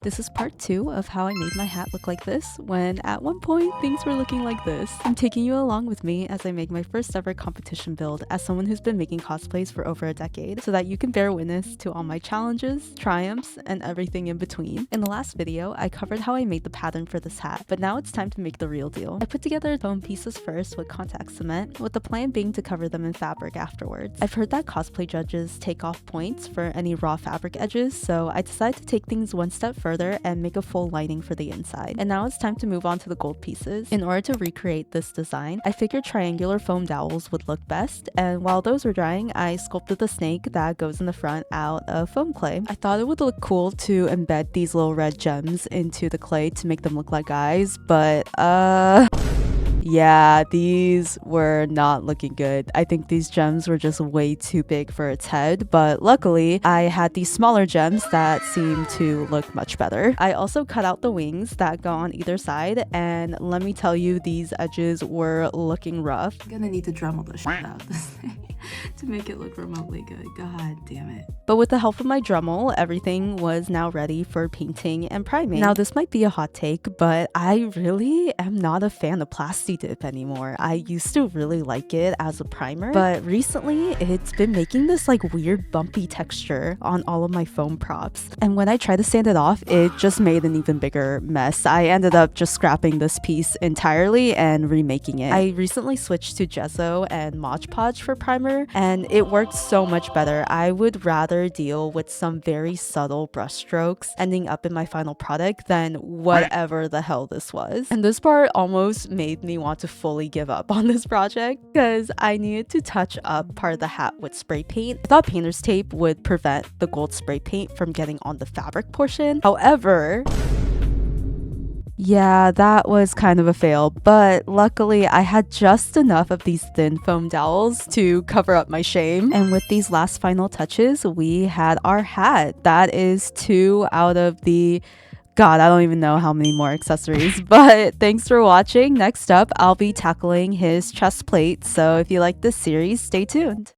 This is part 2 of how I made my hat look like this when at one point things were looking like this. I'm taking you along with me as I make my first ever competition build as someone who's been making cosplays for over a decade so that you can bear witness to all my challenges, triumphs, and everything in between. In the last video, I covered how I made the pattern for this hat, but now it's time to make the real deal. I put together foam pieces first with contact cement, with the plan being to cover them in fabric afterwards. I've heard that cosplay judges take off points for any raw fabric edges, so I decided to take things one step further and make a full lining for the inside. And now it's time to move on to the gold pieces. In order to recreate this design, I figured triangular foam dowels would look best, and while those were drying, I sculpted the snake that goes in the front out of foam clay. I thought it would look cool to embed these little red gems into the clay to make them look like eyes, but yeah, these were not looking good. I think these gems were just way too big for its head, but luckily I had these smaller gems that seemed to look much better. I also cut out the wings that go on either side, and let me tell you, these edges were looking rough. I'm gonna need to Dremel the shit out of this thing to make it look remotely good. God damn it. But with the help of my Dremel, everything was now ready for painting and priming. Now this might be a hot take, but I really am not a fan of Plasti Dip anymore. I used to really like it as a primer, but recently it's been making this like weird bumpy texture on all of my foam props. And when I tried to sand it off, it just made an even bigger mess. I ended up just scrapping this piece entirely and remaking it. I recently switched to Gesso and Mod Podge for primer, and it worked so much better. I would rather deal with some very subtle brush strokes ending up in my final product than whatever the hell this was. And this part almost made me want to fully give up on this project because I needed to touch up part of the hat with spray paint. I thought painter's tape would prevent the gold spray paint from getting on the fabric portion. However, yeah, that was kind of a fail, but luckily I had just enough of these thin foam dowels to cover up my shame. And with these last final touches, we had our hat. That is 2 out of the... God, I don't even know how many more accessories, but thanks for watching. Next up, I'll be tackling his chest plate, so if you like this series, stay tuned.